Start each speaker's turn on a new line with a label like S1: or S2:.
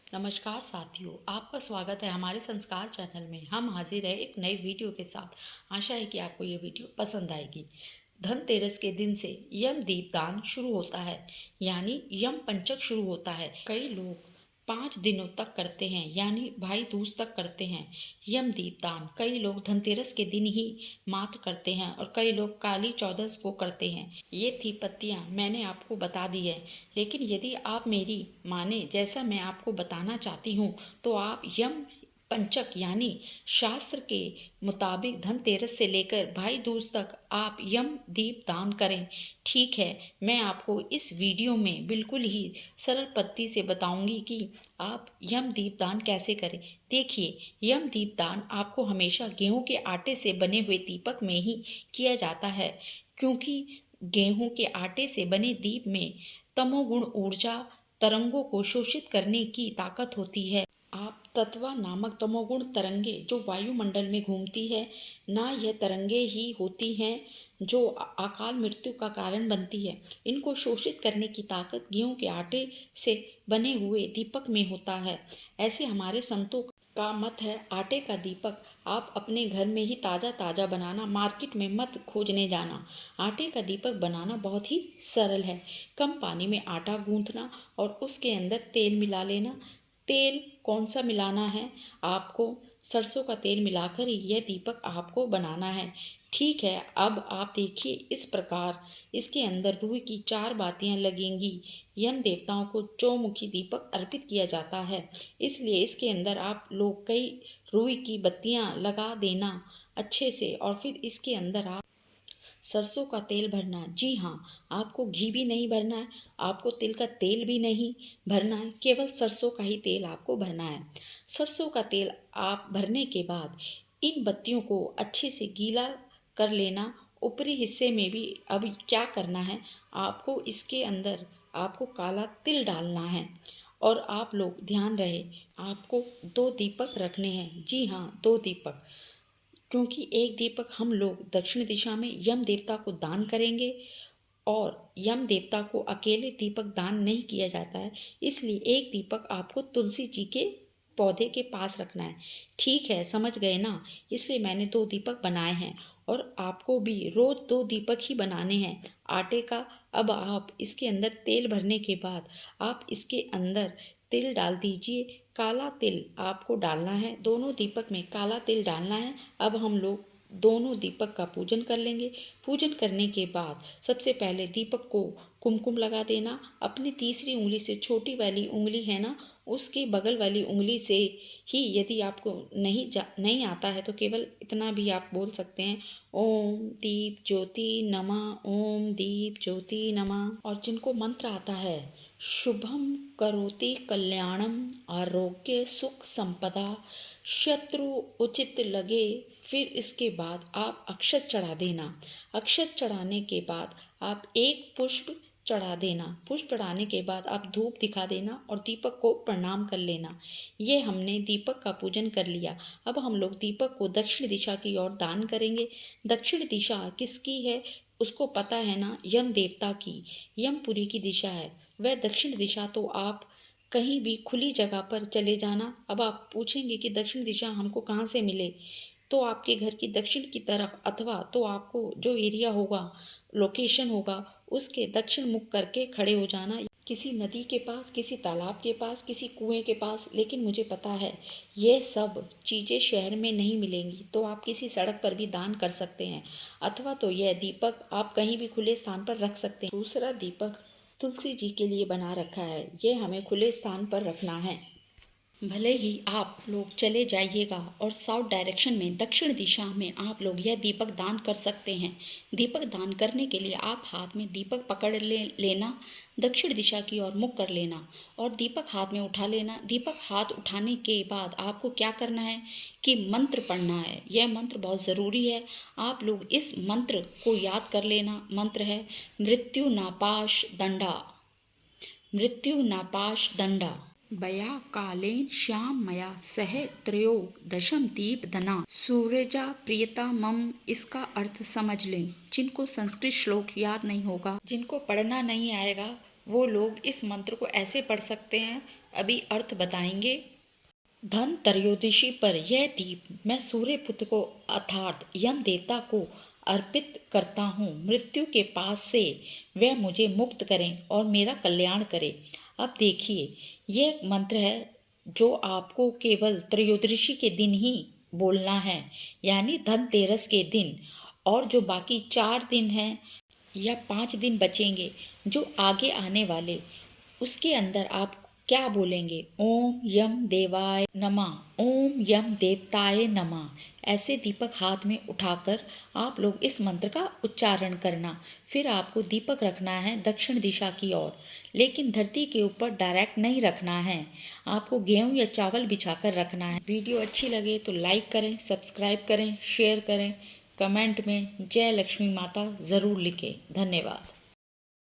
S1: नमस्कार साथियों, आपका स्वागत है हमारे संस्कार चैनल में। हम हाजिर है एक नई वीडियो के साथ। आशा है कि आपको ये वीडियो पसंद आएगी। धनतेरस के दिन से यम दीपदान शुरू होता है, यानी यम पंचक शुरू होता है। कई लोग 5 दिनों तक करते हैं, यानी भाई दूज तक करते हैं यम दीपदान। कई लोग धनतेरस के दिन ही मात्र करते हैं और कई लोग काली चौदस को करते हैं। ये थी पत्तियां, मैंने आपको बता दी है। लेकिन यदि आप मेरी माने जैसा मैं आपको बताना चाहती हूँ तो आप यम पंचक यानी शास्त्र के मुताबिक धनतेरस से लेकर भाई दूज तक आप यम दीप दान करें। ठीक है, मैं आपको इस वीडियो में बिल्कुल ही सरल पद्धति से बताऊंगी कि आप यम दीप दान कैसे करें। देखिए, यम दीप दान आपको हमेशा गेहूं के आटे से बने हुए दीपक में ही किया जाता है, क्योंकि गेहूं के आटे से बने दीप में तमोगुण ऊर्जा तरंगों को शोषित करने की ताकत होती है। आप तत्वा नामक तमोगुण तरंगे जो वायुमंडल में घूमती है, ना यह तरंगे ही होती हैं जो अकाल मृत्यु का कारण बनती है। इनको शोषित करने की ताकत गेहूं के आटे से बने हुए दीपक में होता है। ऐसे हमारे संतों का मत है, आटे का दीपक आप अपने घर में ही ताज़ा ताज़ा बनाना, मार्केट में मत खोजने जाना। आटे का दीपक बनाना बहुत ही सरल है। कम पानी में आटा गूंथना और उसके अंदर तेल मिला लेना। तेल कौन सा मिलाना है आपको? सरसों का तेल मिलाकर ही यह दीपक आपको बनाना है। ठीक है, अब आप देखिए इस प्रकार इसके अंदर रुई की 4 बातियां लगेंगी। यम देवताओं को चौमुखी दीपक अर्पित किया जाता है, इसलिए इसके अंदर आप लोग कई रुई की बत्तियां लगा देना अच्छे से। और फिर इसके अंदर आप सरसों का तेल भरना। जी हाँ, आपको घी भी नहीं भरना है, आपको तिल का तेल भी नहीं भरना है, केवल सरसों का ही तेल आपको भरना है। सरसों का तेल आप भरने के बाद इन बत्तियों को अच्छे से गीला कर लेना। ऊपरी हिस्से में भी अब क्या करना है, आपको इसके अंदर आपको काला तिल डालना है। और आप लोग ध्यान रहे, आपको 2 दीपक रखने हैं। जी हाँ, 2 दीपक, क्योंकि एक दीपक हम लोग दक्षिण दिशा में यम देवता को दान करेंगे और यम देवता को अकेले दीपक दान नहीं किया जाता है, इसलिए एक दीपक आपको तुलसी जी के पौधे के पास रखना है। ठीक है, समझ गए ना? इसलिए मैंने 2 दीपक बनाए हैं और आपको भी रोज 2 दीपक ही बनाने हैं आटे का। अब आप इसके अंदर तेल भरने के बाद आप इसके अंदर तिल डाल दीजिए। काला तिल आपको डालना है, दोनों दीपक में काला तिल डालना है। अब हम लोग दोनों दीपक का पूजन कर लेंगे। पूजन करने के बाद सबसे पहले दीपक को कुमकुम लगा देना। अपनी तीसरी उंगली से, छोटी वाली उंगली है ना, उसके बगल वाली उंगली से ही, यदि आपको नहीं आता है तो केवल इतना भी आप बोल सकते हैं, ओम दीप ज्योति नमः, ओम दीप ज्योति नमः। और जिनको मंत्र आता है, शुभम करोति कल्याणम आरोग्य सुख संपदा शत्रु उचित लगे, फिर इसके बाद आप अक्षत चढ़ा देना। अक्षत चढ़ाने के बाद आप एक पुष्प चढ़ा देना। पुष्प चढ़ाने के बाद आप धूप दिखा देना और दीपक को प्रणाम कर लेना। ये हमने दीपक का पूजन कर लिया। अब हम लोग दीपक को दक्षिण दिशा की ओर दान करेंगे। दक्षिण दिशा किसकी है उसको पता है ना? यम देवता की, यमपुरी की दिशा है वह दक्षिण दिशा। तो आप कहीं भी खुली जगह पर चले जाना। अब आप पूछेंगे कि दक्षिण दिशा हमको कहाँ से मिले, तो आपके घर की दक्षिण की तरफ, अथवा तो आपको जो एरिया होगा, लोकेशन होगा, उसके दक्षिण मुख करके खड़े हो जाना। किसी नदी के पास, किसी तालाब के पास, किसी कुएं के पास। लेकिन मुझे पता है ये सब चीज़ें शहर में नहीं मिलेंगी, तो आप किसी सड़क पर भी दान कर सकते हैं, अथवा तो यह दीपक आप कहीं भी खुले स्थान पर रख सकते हैं। दूसरा दीपक तुलसी जी के लिए बना रखा है, ये हमें खुले स्थान पर रखना है। भले ही आप लोग चले जाइएगा और साउथ डायरेक्शन में, दक्षिण दिशा में आप लोग यह दीपक दान कर सकते हैं। दीपक दान करने के लिए आप हाथ में दीपक पकड़ लेना, दक्षिण दिशा की ओर मुख कर लेना और दीपक हाथ में उठा लेना। दीपक हाथ उठाने के बाद आपको क्या करना है कि मंत्र पढ़ना है। यह मंत्र बहुत ज़रूरी है, आप लोग इस मंत्र को याद कर लेना। मंत्र है, मृत्यु नापाश दंडा, मृत्यु नापाश दंडा बया कालेन श्याम मया सह त्रयोदशम दीप दना सूरजा प्रियता मम। इसका अर्थ समझ लें। जिनको संस्कृत श्लोक याद नहीं होगा, जिनको पढ़ना नहीं आएगा, वो लोग इस मंत्र को ऐसे पढ़ सकते हैं, अभी अर्थ बताएंगे। धन त्रयोदशी पर यह दीप मैं सूर्य पुत्र को अर्थात यम देवता को अर्पित करता हूँ। मृत्यु के पास से वह मुझे मुक्त करें और मेरा कल्याण करें। अब देखिए, यह मंत्र है जो आपको केवल त्रयोदशी के दिन ही बोलना है, यानी धनतेरस के दिन। और जो बाकी 4 दिन हैं या 5 दिन बचेंगे जो आगे आने वाले, उसके अंदर आप क्या बोलेंगे? ओम यम देवाय नमः, ओम यम देवताय नमः। ऐसे दीपक हाथ में उठाकर आप लोग इस मंत्र का उच्चारण करना। फिर आपको दीपक रखना है दक्षिण दिशा की ओर, लेकिन धरती के ऊपर डायरेक्ट नहीं रखना है। आपको गेहूं या चावल बिछाकर रखना है। वीडियो अच्छी लगे तो लाइक करें, सब्सक्राइब करें, शेयर करें, कमेंट में जय लक्ष्मी माता ज़रूर लिखें। धन्यवाद।